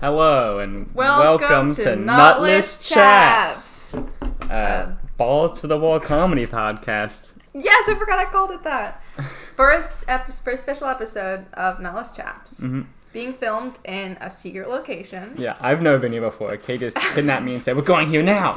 Hello and welcome to Nutless Chaps. Balls to the Wall comedy podcast. Yes, I forgot I called it that. First special episode of Nutless Chaps. Mm-hmm. Being filmed in a secret location. Yeah, I've never been here before. Kate just kidnapped me and said, "We're going here now!"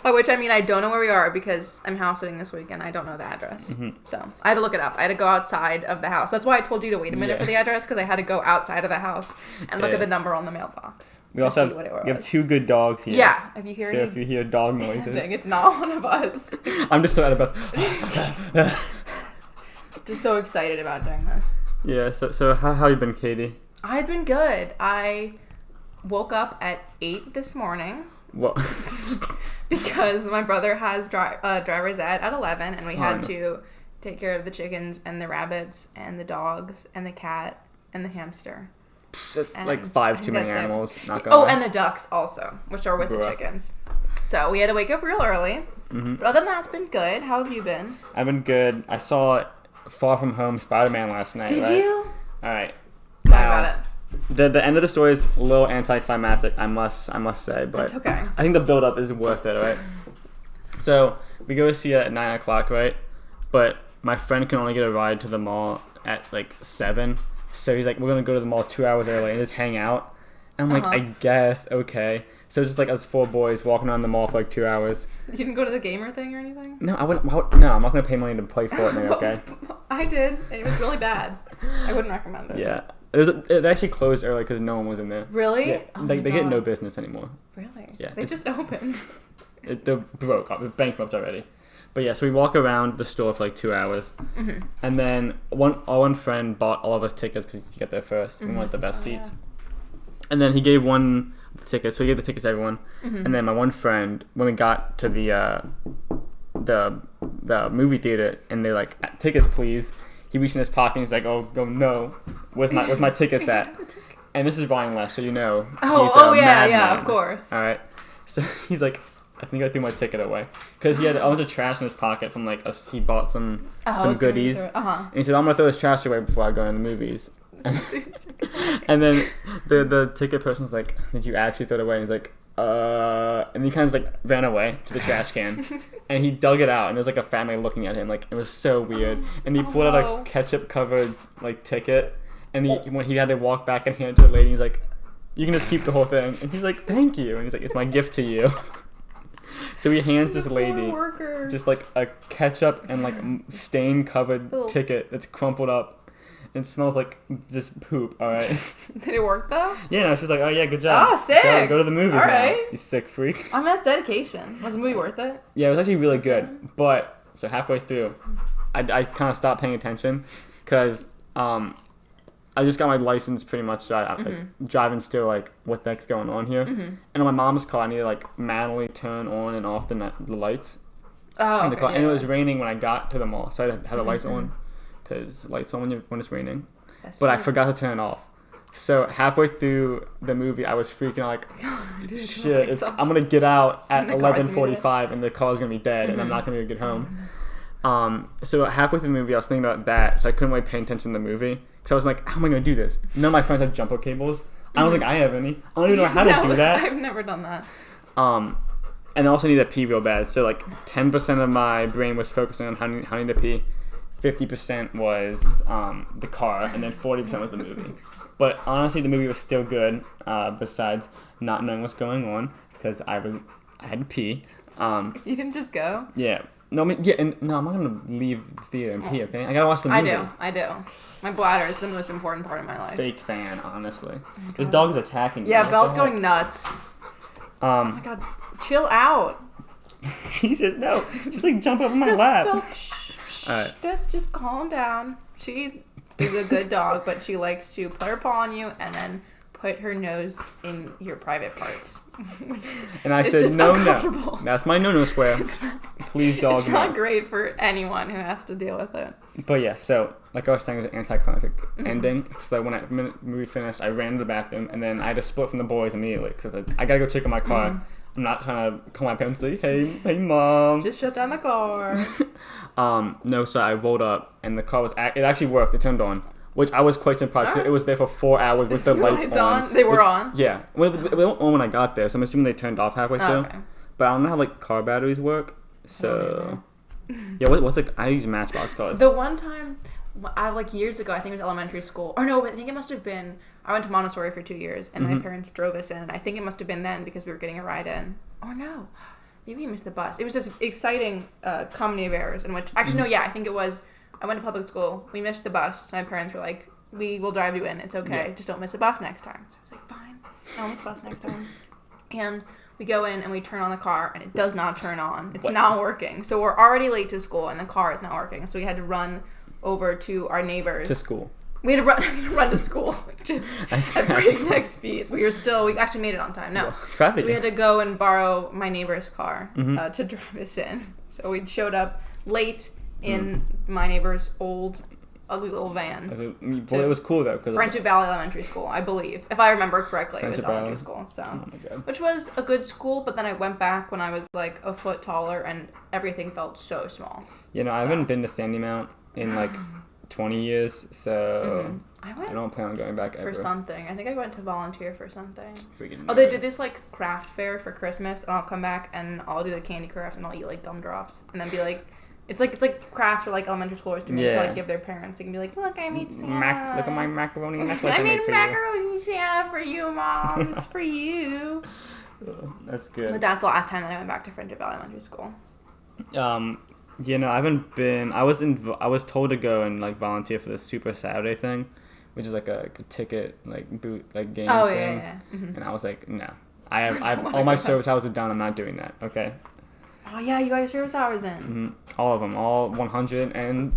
By which I mean I don't know where we are because I'm house sitting this weekend. I don't know the address. Mm-hmm. So I had to look it up. I had to go outside of the house. That's why I told you to wait a minute for the address, because I had to go outside of the house and look at the number on the mailbox. We also have two good dogs here. Yeah, if you hear if you hear dog noises. Dang, it's not one of us. I'm just so out of breath. Just so excited about doing this. Yeah, so how you been, Katie? I've been good. I woke up at 8 this morning. What? Because my brother has driver's ed at 11, and we had to take care of the chickens and the rabbits and the dogs and the cat and the hamster. That's like 5 too many animals. Not gonna lie. And the ducks also, which are with the chickens. So we had to wake up real early. Mm-hmm. But other than that, it's been good. How have you been? I've been good. I saw Far From Home Spider-Man last night. Did you? All right. Talk about it. The end of the story is a little anticlimactic, I must say, but it's okay. I think the build-up is worth it, right? So we go to see it at 9 o'clock, right? But my friend can only get a ride to the mall at like 7, so he's like, "We're gonna go to the mall 2 hours early and just hang out." And I'm like, "I guess, okay." So it's just like us 4 boys walking around the mall for like 2 hours. You didn't go to the gamer thing or anything? No, I wouldn't. No, I'm not gonna pay money to play Fortnite, okay? I did, and it was really bad. I wouldn't recommend it. Yeah. It actually closed early because no one was in there. Really? Yeah. Oh they get no business anymore. Really? Yeah. They just opened. They're broke. They're bankrupt already. But yeah, so we walk around the store for like 2 hours. Mm-hmm. And then one friend bought all of us tickets because he got there first. Mm-hmm. We wanted the best seats. Yeah. And then he gave one the tickets. So he gave the tickets to everyone. Mm-hmm. And then my one friend, when we got to the movie theater and they're like, "Tickets, please." He reached in his pocket and he's like, "Oh, no. Where's my tickets at?" And this is Ryan Less, so you know. Yeah, of course. All right. So he's like, "I think I threw my ticket away." Because he had a bunch of trash in his pocket from like, he bought some goodies. And he said, "I'm going to throw this trash away before I go in the movies." And then the ticket person's like, "Did you actually throw it away?" And he's like, and he kind of like ran away to the trash can, and he dug it out, and there was like a family looking at him, like it was so weird. And he pulled out a ketchup covered like ticket, and when he had to walk back and hand it to the lady, he's like, "You can just keep the whole thing." And he's like, "Thank you." And he's like, "It's my gift to you." So he hands this lady just like a ketchup and like stain covered ticket that's crumpled up. It smells like just poop, alright? Did it work though? Yeah, no, she was like, "Oh yeah, good job. Oh, sick! Go to the movies now, you sick freak." I mean, that's dedication. Was the movie worth it? Yeah, it was actually really good. But, so halfway through, I kind of stopped paying attention because I just got my license pretty much, so I'm like, driving still like, what the heck's going on here? Mm-hmm. And on my mom's car, I need to like manually turn on and off the lights in the car. Yeah. And it was raining when I got to the mall, so I had the lights on. Because lights on when it's raining. That's true. I forgot to turn it off. So halfway through the movie, I was freaking out like, shit, I'm going to get out at 11:45 and the car's going to be dead and I'm not going to be able to get home. So halfway through the movie, I was thinking about that, so I couldn't really pay attention to the movie. Because I was like, how am I going to do this? None of my friends have jumper cables. I don't think I have any. I don't even know how to do that. I've never done that. And I also need to pee real bad. So like 10% of my brain was focusing on how I need to pee. 50% was the car, and then 40% was the movie. But honestly, the movie was still good. Besides not knowing what's going on, because I had to pee. You didn't just go? Yeah. No, I'm not gonna leave the theater and pee. Okay, I gotta watch the movie. I do. My bladder is the most important part of my life. Fake fan, honestly. This dog is attacking me. Yeah, Belle's going nuts. Oh my god, chill out. Jesus, no! Just like jump up in my lap. Belle, Alright. Just calm down. She is a good dog, but she likes to put her paw on you and then put her nose in your private parts. And I said, no. That's my no square. Please, dog. It's not great for anyone who has to deal with it. But yeah, so like I was saying, it was an anticlimactic ending. So when the movie finished, I ran to the bathroom and then I had to split from the boys immediately because I gotta go check on my car. I'm not trying to call my parents and say, hey mom. Just shut down the car. No, so I rolled up and the car it actually worked. It turned on. which I was quite surprised. It was there for 4 hours with the lights on. They were on? Yeah. Well, they weren't on when I got there, so I'm assuming they turned off halfway through. Okay. But I don't know how, like, car batteries work. So, yeah, what's like, I use Matchbox cars. The one time, like, years ago, I think it was elementary school. Or no, I think it must have been, I went to Montessori for 2 years, and my parents drove us in. I think it must have been then because we were getting a ride in. Or no. Maybe we missed the bus. It was this exciting comedy of errors in which, actually, no, yeah, I think it was, I went to public school. We missed the bus. So my parents were like, we will drive you in. It's okay. Yeah. Just don't miss the bus next time. So I was like, fine. I won't miss the bus next time. And we go in and we turn on the car and it does not turn on. It's not working. So we're already late to school and the car is not working. So we had to run over to our neighbors. To school. We had to run to school just at breakneck speeds. We actually made it on time. No. So we had to go and borrow my neighbor's car to drive us in. So we showed up late in my neighbor's old, ugly little van. Well, it was cool though. Friendship Valley Elementary School, I believe. If I remember correctly, it was elementary school. So, which was a good school, but then I went back when I was like a foot taller and everything felt so small. You know, I haven't been to Sandymount in like 20 years, so I don't plan on going back ever. For something. I think I went to volunteer for something. Freaking they did this like craft fair for Christmas, and I'll come back and I'll do the candy craft and I'll eat like gumdrops and then be like, it's like crafts for like elementary schoolers to like give their parents. You can be like, look, I made Santa. Look at my macaroni necklace I made macaroni Santa for you, Mom. It's for you. That's good. But that's the last time that I went back to Friendship Valley Elementary School. You know, I haven't been. I was told to go and like volunteer for the Super Saturday thing, which is like a ticket like boot like game thing. Yeah. Mm-hmm. And I was like, no, I have all my service hours are done. I'm not doing that. Okay. Oh yeah, you got your service hours in. Mm-hmm. All of them, all 100 and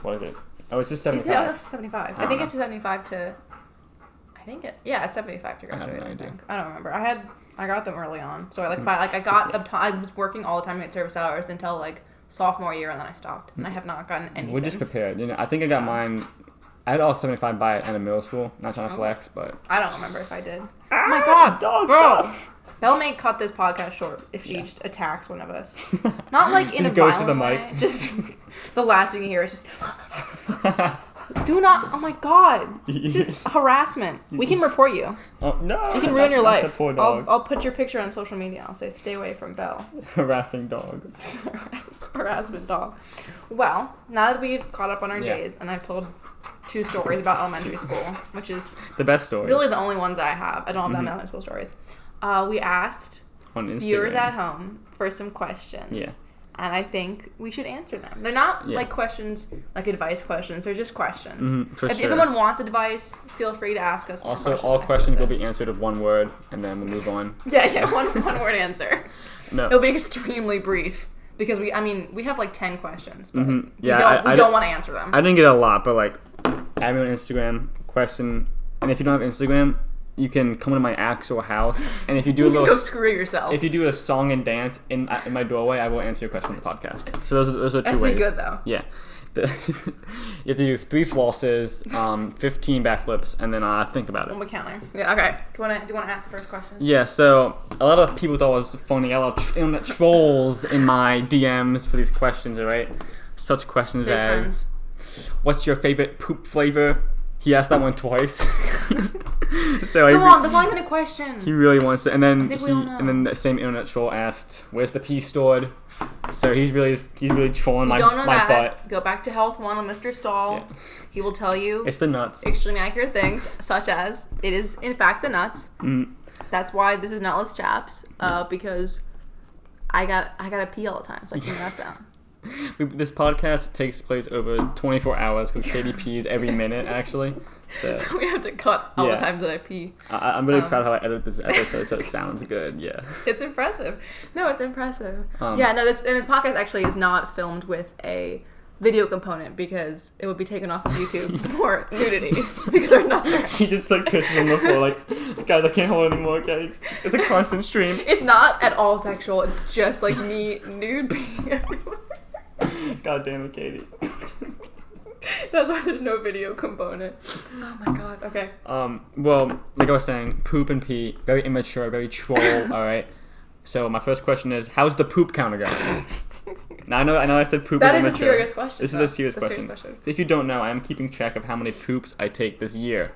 what is it? Oh, it's just 75. 75. I think it's 75 to. It's 75 to graduate. I have no idea. I don't remember. I got them early on, so I was working all the time to get service hours until like sophomore year, and then I stopped, and I have not gotten any. We're just prepared. You know, I think I got mine. I had all 75 by end of middle school. Not trying to flex, but I don't remember if I did. Oh my god, bro! Belle may cut this podcast short if she just attacks one of us. Not like in a violent way. Just the last thing you hear is just. Do not. Oh my god, this is harassment. We can report you. Oh no! We can ruin your life. Poor dog. I'll put your picture on social media. I'll say stay away from Belle. Harassing dog. Harassment dog. Well, now that we've caught up on our days, and I've told 2 stories about elementary school, which is the best stories. Really, the only ones I have. I don't have that many elementary school stories. We asked viewers at home for some questions. Yeah. And I think we should answer them. They're not like questions, like advice questions. They're just questions. If anyone wants advice, feel free to ask us more questions. Also, all questions will be answered with one word, and then we'll move on. Yeah, one word answer. No. It'll be extremely brief. Because we have like 10 questions, but we don't want to answer them. I didn't get a lot, but like, add me on Instagram, question, and if you don't have Instagram, you can come to my actual house, and if you do go screw yourself. If you do a song and dance in my doorway, I will answer your question on the podcast. So those are 2 ways. That's good though. Yeah. You have to do 3 flosses, 15 backflips, and then think about it. We'll be counting. Yeah, okay. Do you want to ask the first question? Yeah, so a lot of people thought it was funny. A lot of internet trolls in my DMs for these questions, right? Such questions as, what's your favorite poop flavor? He asked that one twice. So come on, that's not even a question. He really wants to. And then the same internet troll asked, where's the pee stored? So he's really trolling my butt. Go back to Health 1 on Mr. Stahl. Yeah. He will tell you it's the nuts. Extremely accurate things, such as it is in fact the nuts. That's why this is Nutless Chaps, because I gotta pee all the time, so I keep the nuts out. This podcast takes place over 24 hours because Katie pees every minute, actually. So we have to cut all the times that I pee. I'm really proud of how I edit this episode, so it sounds good. Yeah, it's impressive. No, it's impressive. This podcast actually is not filmed with a video component because it would be taken off of YouTube for nudity because our nuts are... She just like pisses on the floor like, guys, I can't hold it anymore, guys. It's a constant stream. It's not at all sexual. It's just like me nude peeing everywhere. God damn it, Katie. That's why there's no video component. Oh my god. Okay. Well, like I was saying, poop and pee, very immature, very troll. All right. So my first question is, how's the poop counter going? Now I know I said poop That is is a immature. serious question. This is a serious question. If you don't know, I am keeping track of how many poops I take this year.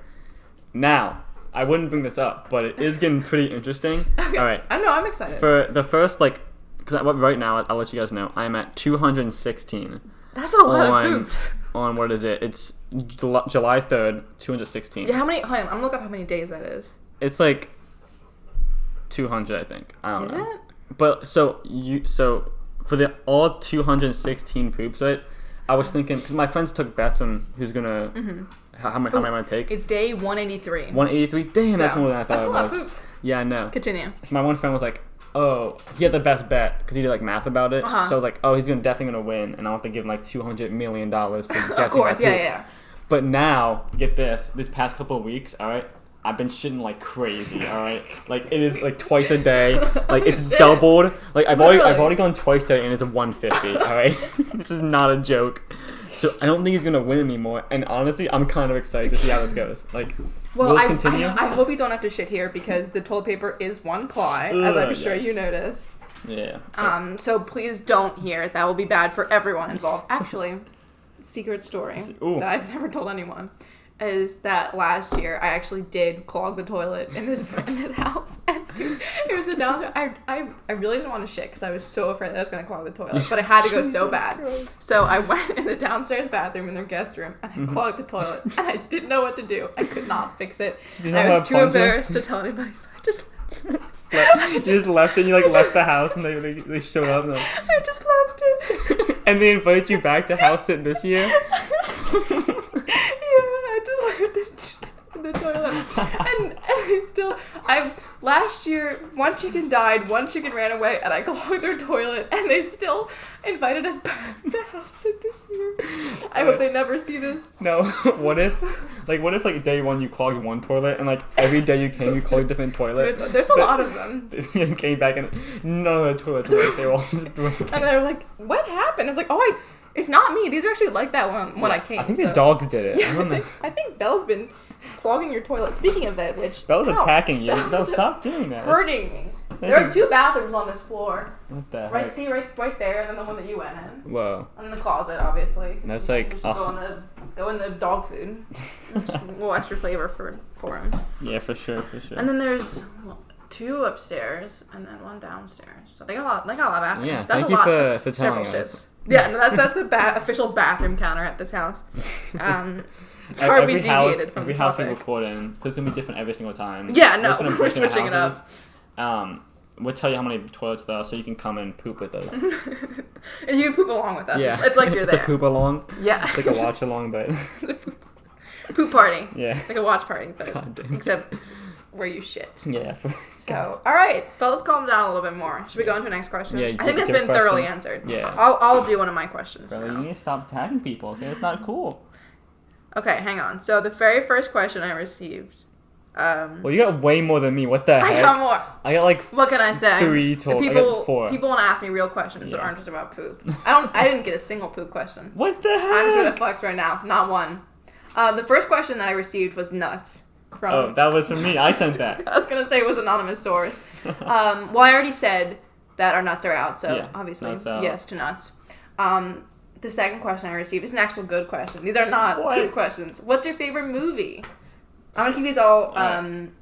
Now, I wouldn't bring this up, but it is getting pretty interesting. Okay. All right. I know, I'm excited. For the first, because right now, I'll let you guys know, I'm at 216. That's a lot of poops. On what is it? It's July 3rd, 216. Yeah, how many? Hold on, I'm gonna look up how many days that is. It's like 200, I think. I don't know. Is it? But so for the all 216 poops, right? I was thinking because my friends took bets on who's gonna how many I'm gonna take. It's day 183. 183. Damn, that's more than I thought that's it was. That's a lot of poops. Yeah, I know. Continue. So my one friend was like, "Oh, he had the best bet because he did like math about it." So like, "Oh, he's definitely gonna win," and I want to give him like $200 million for guessing. Of course, yeah. But now, get this past couple of weeks, all right. I've been shitting like crazy, all right. Like it is like twice a day. Like it's doubled. Like I've already gone twice today, and it's a 150. All right, this is not a joke. So I don't think he's gonna win anymore. And honestly, I'm kind of excited to see how this goes. Like, will this continue? I hope you don't have to shit here because the toilet paper is one ply, as I'm sure you noticed. Yeah. So please don't hear. That will be bad for everyone involved. Actually, secret story that I've never told anyone. Is that last year I actually did clog the toilet in this house, and it was a downstairs. I really didn't want to shit because I was so afraid that I was going to clog the toilet, but I had to go so bad. Christ. So I went in the downstairs bathroom in their guest room and I clogged the toilet, and I didn't know what to do. I could not fix it. I was too embarrassed to tell anybody, so I just. You just left it. And you like left the house, and they showed up. And I just left it. And they invited you back to house sit this year. In the toilet, and last year one chicken died, one chicken ran away, and I clogged their toilet, and they still invited us back to house it this year. I hope they never see this. No, what if day one you clogged one toilet, and like every day you came you clogged a different toilet. There's a lot of them. You came back and none of the toilets worked. They were all just broken. And they were like, "What happened?" I was like, it's not me. These are actually like that when I came. I think the dogs did it. Yeah, I don't know. I think Belle's been clogging your toilet. Speaking of that, which Belle's attacking you. Belle, stop doing that. Hurting me. There are 2 bathrooms on this floor. What the heck? Right there, and then the one that you went in. Whoa. And the closet, obviously. That's like just go in the dog food. A little extra flavor for him. Yeah, for sure. And then there's 2 upstairs and then 1 downstairs. So they got a lot of bathrooms. Yeah, that's thank you for telling us. Shifts. Yeah, no, that's the official bathroom counter at this house. It's hard to be deviated from every the house we topic. record in, because it's going to be different every single time. Yeah, no, we're switching it up. We'll tell you how many toilets there are so you can come and poop with us. And you can poop along with us. Yeah. It's like you're there. It's a poop along. Yeah. It's like a watch along, but... Poop party. Yeah. Like a watch party, but God damn. except where you shit. Yeah. So, all right, let's calm down a little bit more. Should we go into the next question? Yeah, I think that's been thoroughly answered. Yeah. I'll do one of my questions. Bro, you need to stop tagging people, okay? It's not cool. Okay, hang on. So the very first question I received. Well, you got way more than me. What the heck? I got more. I got like what can I say? 3 total. I got 4. People want to ask me real questions that aren't just about poop. I didn't get a single poop question. What the heck? I'm just gonna flex right now. Not one. The first question that I received was nuts. Oh, that was from me. I sent that. I was gonna say it was anonymous source. Well, I already said that our nuts are out, so obviously yes to nuts. The second question I received is an actual good question. These are not poop questions. What's your favorite movie? I'm gonna keep these all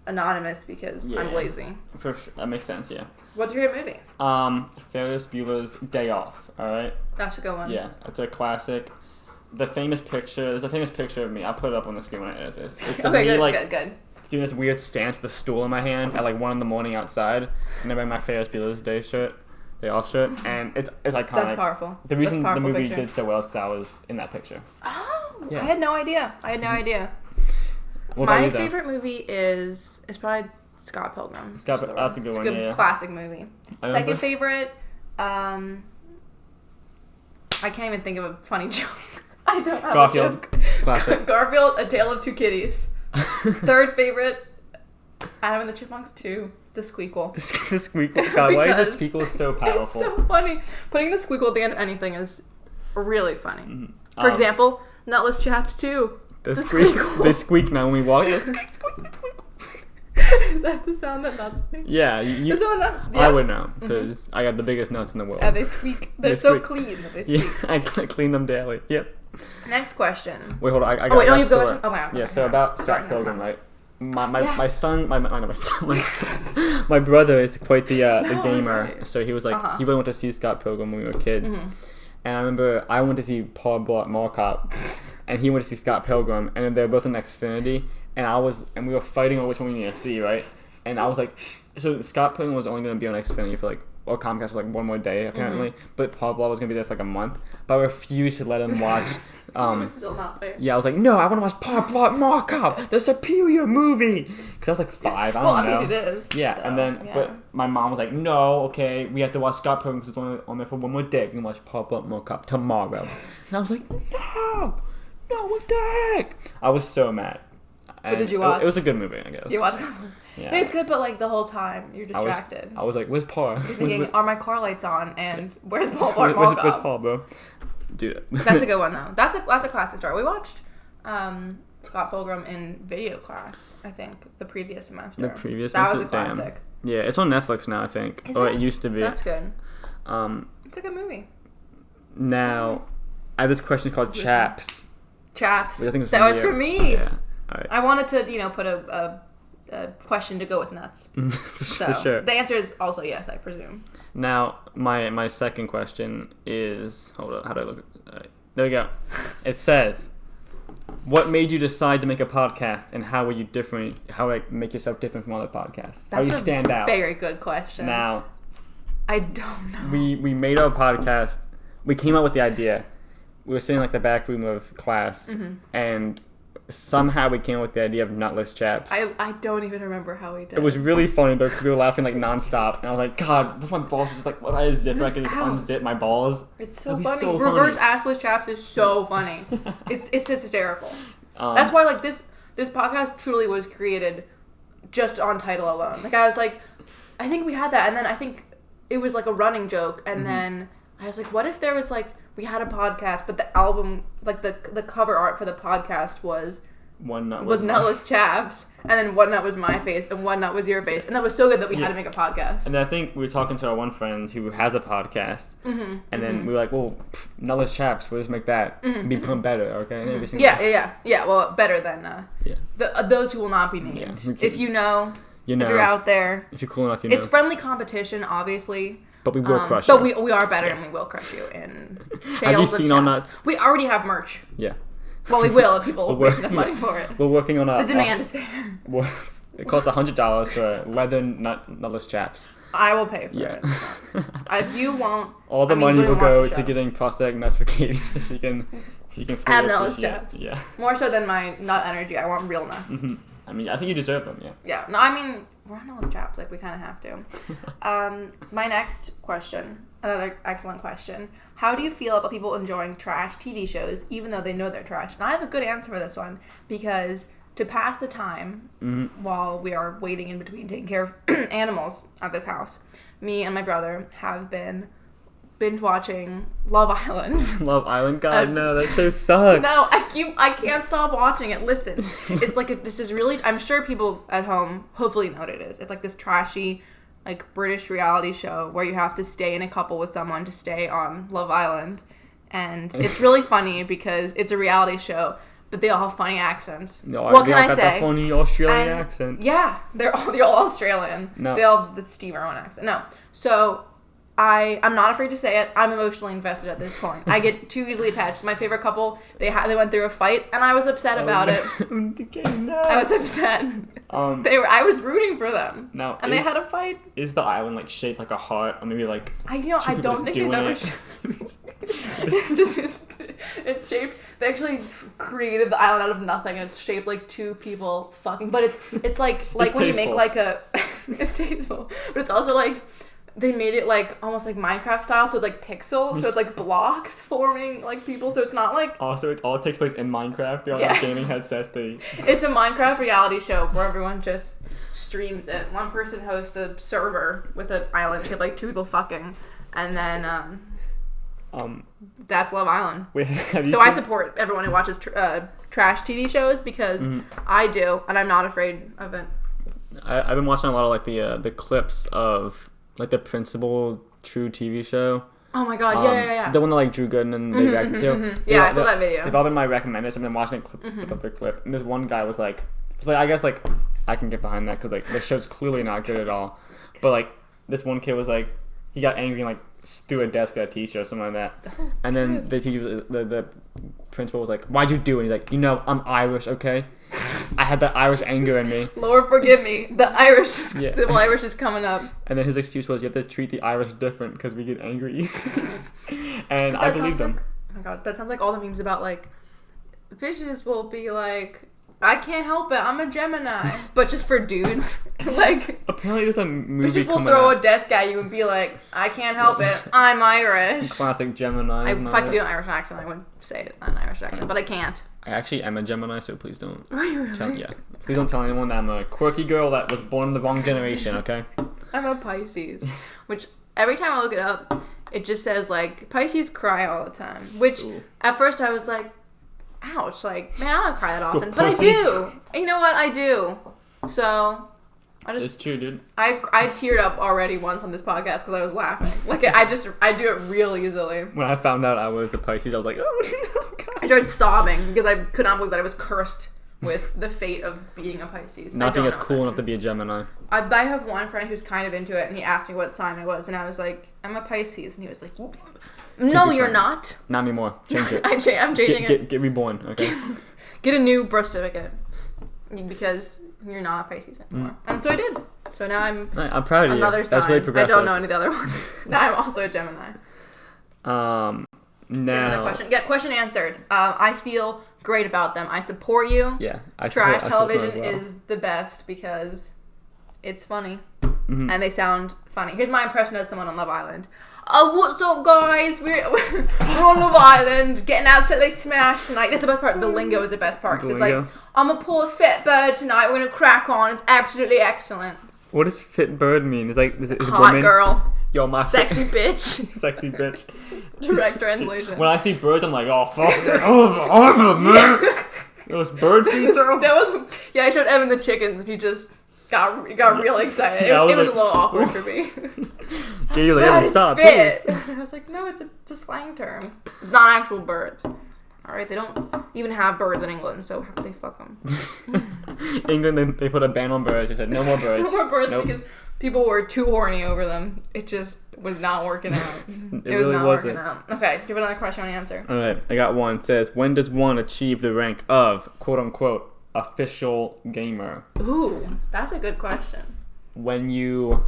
anonymous because I'm lazy. For sure. That makes sense, yeah. What's your favorite movie? Ferris Bueller's Day Off, alright? That's a good one. Yeah, it's a classic. There's a famous picture of me. I'll put it up on the screen when I edit this. It's okay, me, good. Doing this weird stance with a stool in my hand at like 1 a.m. outside. And I'm wearing my Ferris Bueller's Day Off shirt. And it's iconic. That's powerful. The reason the movie did so well is because I was in that picture. Oh, yeah. I had no idea. What about you, favorite movie is probably Scott Pilgrim. That's a good one. It's a good classic movie. Second favorite, I can't even think of a funny joke. I don't have Garfield. a joke. It's classic. Garfield, A Tale of Two Kitties. Third favorite, Adam and the Chipmunks 2, The Squeakquel. The Squeakquel. God, why is the Squeakquel so powerful? It's so funny. Putting the Squeakquel at the end of anything is really funny. Mm-hmm. For example, Nutless Chaps 2. The Squeakquel. They squeak now when we walk. Squeak. Is that the sound that nuts make? Yeah, Yeah. I would know because I got the biggest nuts in the world. Yeah, they squeak. They're so clean that they squeak. Yeah, I clean them daily. Yep. Next question. Wait, hold on. I got you go. Oh wow. Yeah, so about Scott Pilgrim, right? My Yes. son, my brother is quite the gamer. Right. So he was like, he really wanted to see Scott Pilgrim when we were kids. Mm-hmm. And I remember I went to see Paul Blart Mall Cop, and he went to see Scott Pilgrim, and they were both in Xfinity, and we were fighting on which one we needed to see, right? And I was like, so Scott Pilgrim was only going to be on Xfinity for or Comcast for one more day apparently, but Paul Blart was going to be there for a month. But I refused to let him watch. It was still not there. Yeah, I was like, no, I want to watch Paul Blart Mall Cop, the superior movie. Because I was like 5, I don't know. I mean, it is. Yeah, so, and then, but my mom was like, no, okay, we have to watch Scott Pilgrim because it's only on there for one more day. We can watch Paul Blart Mall Cop tomorrow. And I was like, no, what the heck? I was so mad. But did you watch? It was a good movie, I guess. You watched? Yeah. It's good, but the whole time you're distracted. I was like, where's Paul? You're thinking, are my car lights on? And where's Paul Blart Mall Cop? Where's Paul, bro? Dude. That's a good one though. That's a classic story. We watched Scott Pilgrim in video class. I think the previous semester. That was a classic. Damn. Yeah, it's on Netflix now. I think. It used to be. That's good. It's a good movie. Now, I have this question called Chaps. Chaps. That was for me. Yeah. All right. I wanted to put a question to go with nuts. For sure. The answer is also yes, I presume. Now, my second question is... Hold on, how do I look? There we go. It says, what made you decide to make a podcast, and how make yourself different from other podcasts? How do you stand out? Very good question. Now, I don't know. We made our podcast. We came up with the idea. We were sitting in the back room of class, and somehow we came up with the idea of Nutless Chaps. I don't even remember how we did it. It was really funny though, because we were laughing nonstop, and I was like, God, if my balls just what I zip, I can just unzip my balls. It's so funny. Reverse assless chaps is so funny. it's just hysterical. That's why this podcast truly was created just on title alone. I was like, I think we had that, and then I think it was a running joke, and then I was like, what if there was we had a podcast, but the album, the cover art for the podcast was Nutless Chaps, and then one nut was my face, and one nut was your face, and that was so good that we had to make a podcast. And then I think we were talking to our one friend who has a podcast, and then we were like, well, Nutless Chaps, we'll just make that become better, okay? And Yeah. Well, better than those who will not be named. Yeah. If you know, if you're out there, if you're cool enough, you know. It's friendly competition, obviously. But we will crush you. But we are better, and we will crush you in sales. Have you seen our nuts? We already have merch. Yeah. Well, we will if people waste enough money for it. We're working on the demand is there. It costs $100 for leather Nutless Chaps. I will pay for it. If you won't, all the money will go to getting prosthetic nuts for Katie, so she can have Nutless Chaps. Yeah. More so than my nut energy. I want real nuts. I mean, I think you deserve them. Yeah. Yeah. No, I mean, we're on Nutless Chaps. We kind of have to. My next question, another excellent question. How do you feel about people enjoying trash TV shows, even though they know they're trash? And I have a good answer for this one, because to pass the time while we are waiting in between taking care of animals at this house, me and my brother have been binge watching Love Island. Love Island? God, no, that show sucks. No, I can't stop watching it. Listen, it's this is really, I'm sure people at home hopefully know what it is. It's this trashy, British reality show where you have to stay in a couple with someone to stay on Love Island. And it's really funny because it's a reality show, but they all have funny accents. No, what can I say? That funny Australian accent. Yeah, they're all Australian. No. They all have the Steve Irwin accent. No. So I'm not afraid to say it. I'm emotionally invested at this point. I get too easily attached. My favorite couple, they went through a fight, and I was upset about it. No. I was upset. I was rooting for them. Now, and they had a fight. Is the island shaped like a heart, or maybe I don't think they've ever. It's shaped. They actually created the island out of nothing, and it's shaped like two people fucking. But it's like when tasteful. You make it's tasteful, but it's also they made it almost like Minecraft style, so it's pixel, so it's blocks forming people, so it's not so it all takes place in Minecraft. They all have gaming headsets. It's a Minecraft reality show where everyone just streams it. One person hosts a server with an island. You have two people fucking, and then that's Love Island. Wait, I support everyone who watches trash TV shows because I do, and I'm not afraid of it. I've been watching a lot of like the clips of like the Principal True TV show. Oh my god, yeah. The one that like Drew Gooden and they reacted to. Yeah, I saw that video. They've all been my recommenders. I've been watching a clip after clip, and this one guy was like, I guess like I can get behind that because like the show's clearly not good at all. But like this one kid was like, he got angry and like threw a desk at a teacher or something like that. And then the teacher, the principal was like, "Why'd you do it?" And he's like, I'm Irish, okay? I had that Irish anger in me. Lord forgive me. The Irish is coming up. And then his excuse was, you have to treat the Irish different because we get angry easy. And I believe him. Oh my god, that sounds like all the memes about like bitches will be like, I can't help it, I'm a Gemini. But just for dudes. Like, apparently there's a movie bitches will throw a desk at you and be like, I can't help it, I'm Irish. Classic Gemini. If I could do an Irish accent, I would say it an Irish accent, but I can't. I actually am a Gemini, so please don't. Are you really? Please don't tell anyone that I'm a quirky girl that was born in the wrong generation, okay? I'm a Pisces. Which, every time I look it up, it just says, like, Pisces cry all the time. Which, at first I was like, ouch, like, man, I don't cry that often. But I do. You know what? I do. So, it's true, dude. I teared up already once on this podcast because I was laughing. Like, I do it real easily. When I found out I was a Pisces, I was like, oh no, God. I started sobbing because I could not believe that I was cursed with the fate of being a Pisces. Not being as cool enough to be a Gemini. I have one friend who's kind of into it, and he asked me what sign I was, and I was like, I'm a Pisces, and he was like, no, you're not. Not anymore. Change it. I'm changing it. Get reborn, okay? Get a new birth certificate because you're not a Pisces anymore. And so I did. So now I'm proud of you. Another sign. That's really progressive. I don't know any of the other ones. Now I'm also a Gemini. Now. Another question. Yeah, question answered. I feel great about them. I support you. Yeah. Trash television is the best because it's funny. Mm-hmm. And they sound funny. Here's my impression of someone on Love Island. What's up, guys? We're on Love Island, getting absolutely smashed tonight. That's the best part. The lingo is the best part. Because it's like, I'm a poor fit bird tonight. We're going to crack on. It's absolutely excellent. What does fit bird mean? It's like, is hot woman? Girl. Yo, my sexy bitch. Sexy bitch. Direct translation. When I see birds, I'm like, oh, fuck. Oh, man. Those bird feet, though? Yeah, I showed Evan the chickens, and he just got real excited. It was a little awkward for me. He was like, Evan, stop. Fit. I was like, no, it's a slang term. It's not actual birds. Alright, they don't even have birds in England, so how could they fuck them? England, they put a ban on birds. They said, no more birds. No more birds because people were too horny over them. It just was not working out. It really wasn't. Working out. Okay, do you have another question I want to answer? Alright, I got one. It says, when does one achieve the rank of, quote-unquote, official gamer? Ooh, that's a good question. When you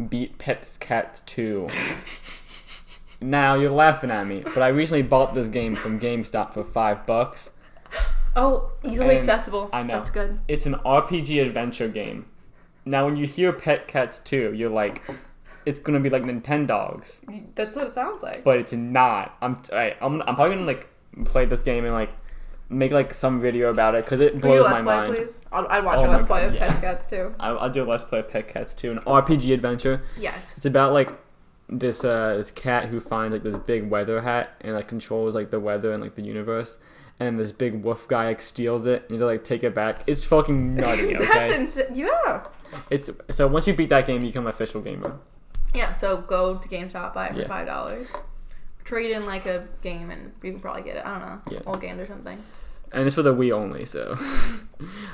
beat Pets Cats 2. Now, you're laughing at me, but I recently bought this game from GameStop for $5. Oh, easily accessible. I know. That's good. It's an RPG adventure game. Now, when you hear Pet Cats 2, you're like, it's gonna be like Nintendogs. That's what it sounds like. But it's not. I'm probably gonna like play this game and like make like some video about it because it blows my mind. Please? I'd watch a Let's Play of Pet Cats 2. I'll do a Let's Play of Pet Cats 2, an RPG adventure. Yes. It's about like this cat who finds like this big weather hat and like controls like the weather and like the universe. And this big wolf guy like steals it and you like take it back. It's fucking nutty. Okay. That's insane. Yeah. It's so once you beat that game, you become an official gamer. Yeah. So go to GameStop, buy it for $5. Trade in like a game, and you can probably get it. I don't know, old games or something. And it's for the Wii only, so.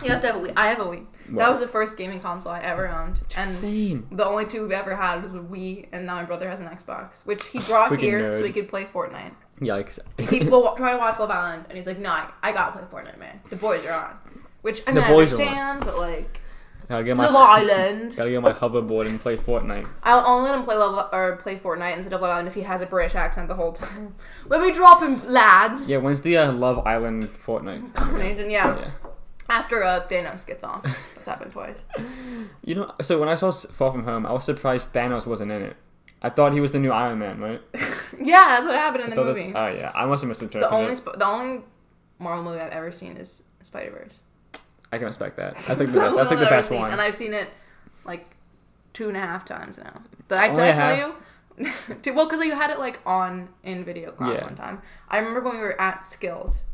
You have to have a Wii. I have a Wii. Wow. That was the first gaming console I ever owned. And same. The only two we've ever had was a Wii, and now my brother has an Xbox, which he brought here so he could play Fortnite. Yikes. People try to watch Love Island, and he's like, no, I gotta play Fortnite, man. The boys are on. Which, I mean, I understand, but like, Love Island. Gotta get my hoverboard and play Fortnite. I'll only let him play Fortnite instead of Love Island if he has a British accent the whole time. Let me drop him, lads. Yeah, when's the Love Island Fortnite combination? Yeah. After Thanos gets off. That's happened twice. You know, so when I saw Far From Home, I was surprised Thanos wasn't in it. I thought he was the new Iron Man, right? Yeah, that's what happened in the movie. Oh yeah, I must have misinterpreted it. The only Marvel movie I've ever seen is Spider-Verse. I can respect that. That's like the best. That's like the best one. And I've seen it like 2.5 times now. Did I tell you? Well, because you had it like on in video class one time. I remember when we were at Skills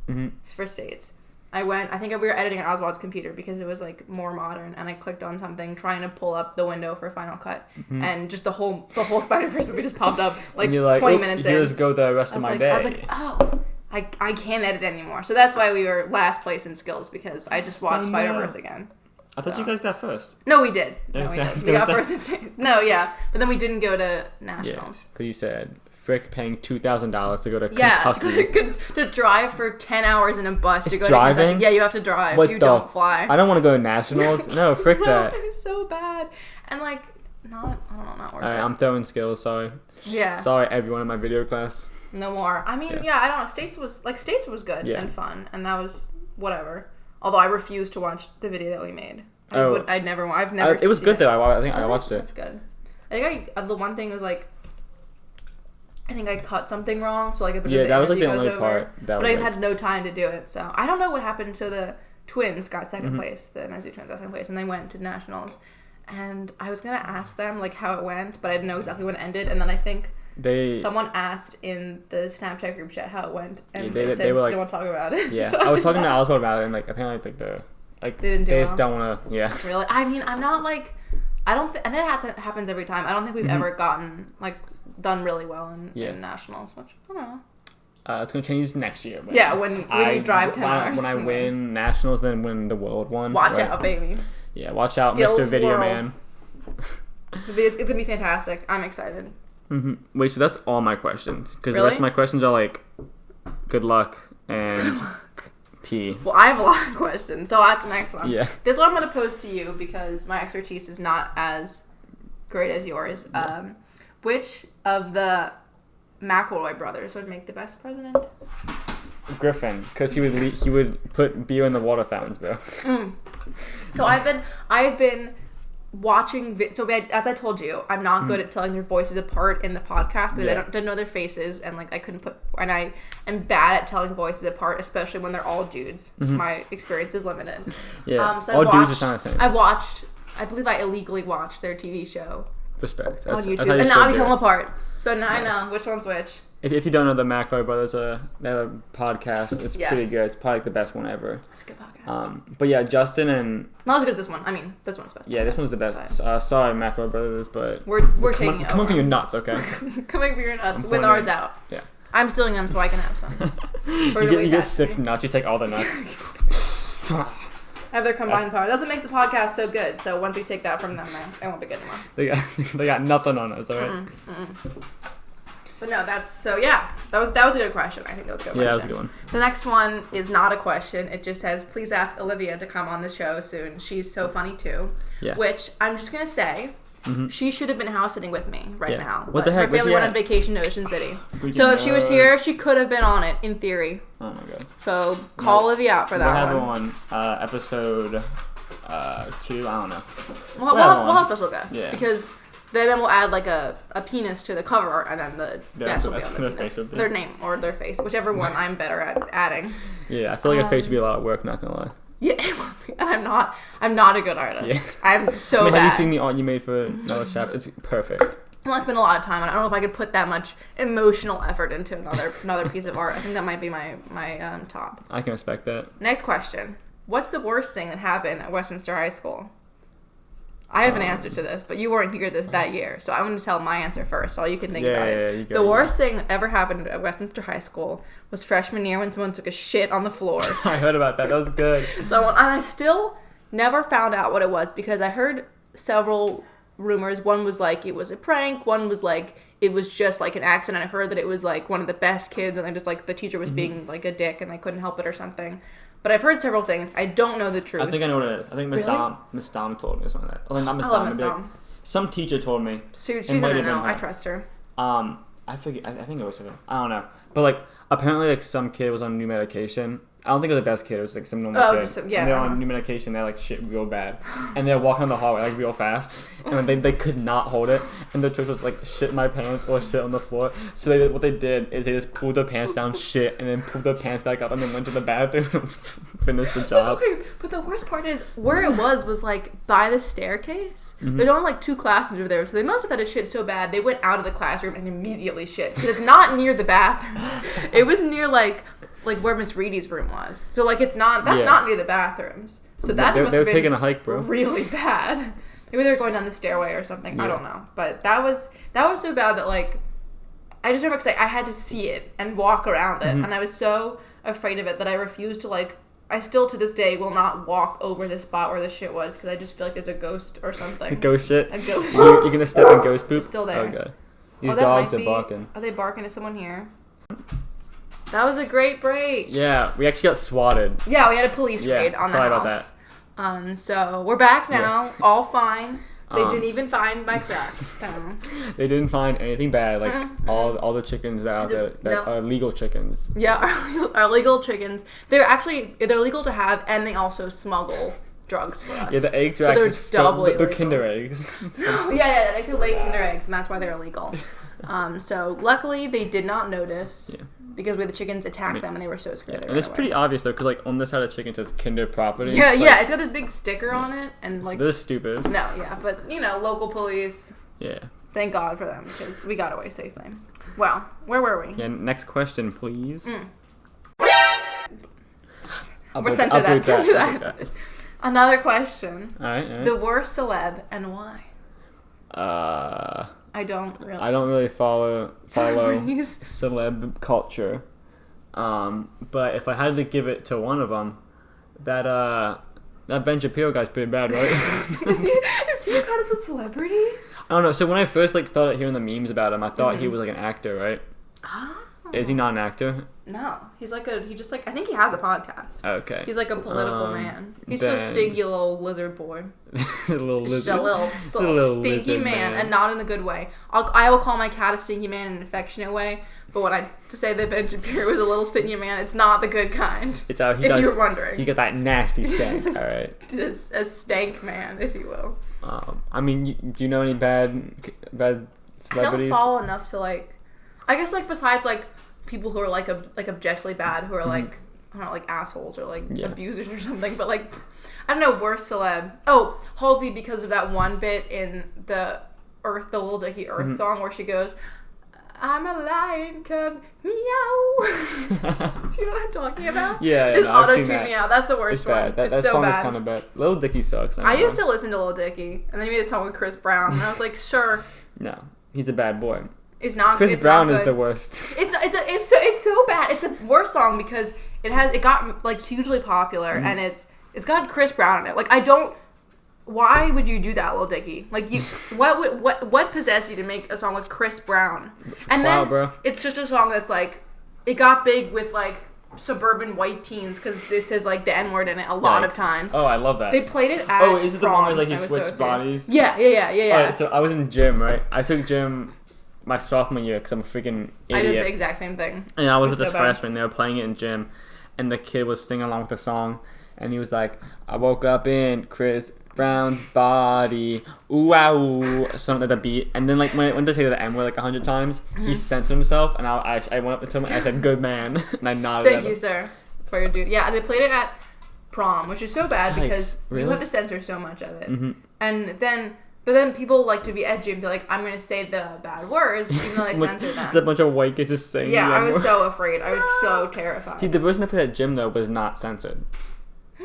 for States, I think we were editing on Oswald's computer because it was like more modern, and I clicked on something trying to pull up the window for Final Cut, and just the whole Spider-Verse movie just popped up like 20 minutes in. Just go the rest of my day. I was like, oh, I can't edit anymore. So that's why we were last place in skills, because I just watched Spider-Verse again. I thought you guys got first. No, we did. We got first and second. No, yeah, but then we didn't go to nationals. Because you said Frick paying $2,000 to go to Kentucky. To drive for 10 hours in a bus to go driving? to Kentucky. Yeah, you have to drive. You don't fly. I don't want to go to nationals. No, frick that. It was so bad. And like, not worth it. I'm throwing skills, sorry. Yeah. Sorry, everyone in my video class. No more. I mean, I don't know. States was good and fun, and that was whatever. Although I refused to watch the video that we made. I've never. It was good though. I think I watched it. It's good. I think the one thing was like, I think I cut something wrong, so like that was like the only part. But I had no time to do it, so I don't know what happened. So the twins got second place. The Messi twins got second place, and they went to nationals. And I was gonna ask them like how it went, but I didn't know exactly when it ended. And then I think someone asked in the Snapchat group chat how it went, and they said they were like, "Don't want to talk about it." Yeah, so I was talking to Oswald about it, and like apparently they just don't want to. Yeah. Really, I mean, I'm not like, I don't. And it happens every time. I don't think we've ever gotten like done really well in nationals, which I don't know. It's gonna change next year. When you drive 10 hours. When I win nationals, then win the world one. Watch out, baby. Yeah, watch out, Skills Mr. Video World. Man. It's gonna be fantastic. I'm excited. Wait, so that's all my questions? Because the rest of my questions are like, good luck and pee. Well, I have a lot of questions, so I'll ask the next one. Yeah. This one I'm gonna pose to you because my expertise is not as great as yours. Yeah. Which of the McElroy brothers would make the best president? Griffin, because he would put beer in the water fountains, bro. So I've been watching. So as I told you, I'm not good at telling their voices apart in the podcast because I didn't know their faces, and like I couldn't put. And I am bad at telling voices apart, especially when they're all dudes. My experience is limited. Yeah, so all dudes just sound the same. I believe I illegally watched their TV show. Respect. On YouTube, and now I can tell them apart. So now I know which one's which. If you don't know the McElroy brothers, they have a podcast. It's pretty good. It's probably like the best one ever. It's a good podcast. But yeah, Justin and not as good as this one. I mean, this one's better. Yeah, this one's the best. Sorry, McElroy brothers, but we're taking it. Coming for your nuts, okay? Coming for your nuts with ours out. Yeah. I'm stealing them so I can have some. You get 6 nuts. You take all the nuts. Have their combined power. That's what makes the podcast so good. So once we take that from them, they won't be good anymore. They got nothing on us, alright? But no, that was a good question. I think that was a good question. Yeah, that was a good one. The next one is not a question. It just says, please ask Olivia to come on the show soon. She's so funny too. Yeah. Which I'm just going to say, she should have been house sitting with me now. What the heck? Her family went on vacation to Ocean City. So if she was here, she could have been on it, in theory. Oh my god. So call Olivia out for that one. We'll have her on episode 2, I don't know. We'll have special guests. Yeah. Because then we'll add like a penis to the cover art, and then the guest will be on the penis. Their name or their face, whichever one I'm better at adding. Yeah, I feel like a face would be a lot of work, not gonna lie. Yeah, and I'm not a good artist. Yeah. I'm so bad. Have you seen the art you made for Nutless Chaps? It's perfect. Well, I spent a lot of time on it. I don't know if I could put that much emotional effort into another piece of art. I think that might be my top. I can respect that. Next question. What's the worst thing that happened at Westminster High School? I have an answer to this, but you weren't here that year, so I'm going to tell my answer first, so all you can think about it. The worst thing that ever happened at Westminster High School was freshman year when someone took a shit on the floor. I heard about that. That was good. And I still never found out what it was because I heard several rumors. One was like it was a prank. One was like it was just like an accident. I heard that it was like one of the best kids, and then just like the teacher was being like a dick, and they couldn't help it or something. But I've heard several things. I don't know the truth. I think I know what it is. I think Miss Dom told me something like that. Well, not Miss Dom. I love Miss Dom. Some teacher told me. She's in the know. I trust her. I think it was her. I don't know. But like apparently like some kid was on new medication. I don't think it was the best kid. It was like some normal kid. And they're on new medication. They're like shit real bad, and they're walking on the hallway like real fast, and they could not hold it. And the choice was like shit in my pants or shit on the floor. So what they did is they just pulled their pants down, shit, and then pulled their pants back up, and then went to the bathroom and finished the job. Okay, but the worst part is where it was like by the staircase. There's only like 2 classes over there, so they must have had a shit so bad they went out of the classroom and immediately shit because it's not near the bathroom. It was near like like where Miss Reedy's room was. So like that's not near the bathrooms. So that must have been taking a hike, bro. Really bad. Maybe they were going down the stairway or something. Yeah. I don't know. But that was so bad that like I just remember because I had to see it and walk around it, and I was so afraid of it that I refused to like. I still to this day will not walk over the spot where the shit was because I just feel like there's a ghost or something. A ghost shit. A ghost. You're gonna step in ghost poop. It's still there. Okay. These dogs are barking. Are they barking? Is someone here? That was a great break. Yeah, we actually got swatted. Yeah, we had a police raid on the house. Sorry about that. So we're back now, all fine. They didn't even find my crack. They didn't find anything bad. Like all the chickens that are out there that are legal chickens. Yeah, our legal chickens. They're legal to have, and they also smuggle drugs for us. Yeah, the eggs are actually doubly they're Kinder eggs. yeah, they actually lay Kinder eggs, and that's why they're illegal. So luckily they did not notice. Yeah. Because the chickens attacked them and they were so scared. And it's pretty obvious though, because like on this side of chicken says Kinder property. Yeah, it's got this big sticker on it, and like so this is stupid. No, yeah, but local police. Yeah. Thank God for them because we got away safely. Well, where were we? Yeah. Next question, please. We're censor that. Another question. All right. The worst celeb and why? I don't really follow celeb culture. But if I had to give it to one of them, that Ben Shapiro guy's pretty bad, right? Is he regarded as a celebrity? I don't know. So when I first started hearing the memes about him, I thought he was like an actor, right? Oh. Is he not an actor? No, he's I think he has a podcast. Okay. He's like a political man. He's so stinky little lizard boy. A little lizard. A little stinky man, and not in the good way. I will call my cat a stinky man in an affectionate way, but when to say that Ben Shapiro was a little stinky man, it's not the good kind. It's out. If you're wondering, he got that nasty stank. All right. Just a stank man, if you will. I mean, do you know any bad celebrities? I don't follow enough to like. I guess like besides like people who are like objectively bad, who are like I don't know, like assholes or like abusers or something, but like I don't know, worst celeb. Oh, Halsey, because of that one bit in the Little Dicky Earth song where she goes, "I'm a lion cub, meow." You know what I'm talking about? Yeah, it's auto-tune meow. That's the worst one. That so song bad. is kind of bad. Little Dicky sucks. I used to listen to Little Dicky, and then he made a song with Chris Brown, and I was like, sure. No, he's a bad boy. It's not. Chris Brown is the worst. It's so bad. It's the worst song because it got like hugely popular and it's got Chris Brown in it. Like I don't. Why would you do that, Lil Dicky? Like what possessed you to make a song with Chris Brown? And then bro. It's just a song that's like it got big with like suburban white teens because this says like the N-word in it a lot of times. Oh, I love that. They played it at is it the prom, one where like he switched bodies? Yeah. Alright, so I was in gym, right? I took gym my sophomore year because I'm a freaking idiot. I did the exact same thing. And I was with this freshman. They were playing it in gym, and the kid was singing along with the song, and he was like, "I woke up in Chris Brown's body, ooh ah ooh," something like the beat. And then like when they say the M word like 100 times, he censored himself, and I went up to him and I said, "Good man," and I nodded. Thank you, sir, for your duty. Yeah, they played it at prom, which is so bad because you have to censor so much of it, But then people like to be edgy and be like, I'm going to say the bad words, even though they censor them. A bunch of white kids just saying I was so afraid. I was so terrified. See, the version that played at gym, though, was not censored.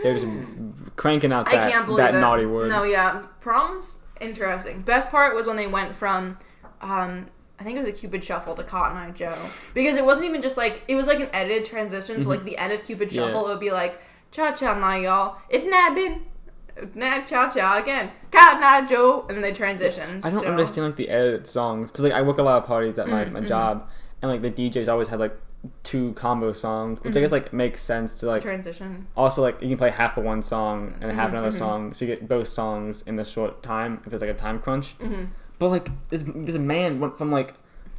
They were just cranking out I can't believe that it. naughty word. No, yeah. Prom's interesting. Best part was when they went from, I think it was a Cupid Shuffle to Cotton Eye Joe. Because it wasn't even just like, it was like an edited transition. So like the end of Cupid Shuffle, it would be like, cha-cha now, y'all. If nabbing. Nah, cha-cha again. Cotton Eye Joe. And then they transition. I don't understand, like, the edited songs. Because, like, I work a lot of parties at my job. And, like, the DJs always have, like, 2 combo songs. Which I guess, like, makes sense to, like... Transition. Also, like, you can play half of one song and half another song. So you get both songs in the short time. If it's, like, a time crunch. But, like, this man went from, like,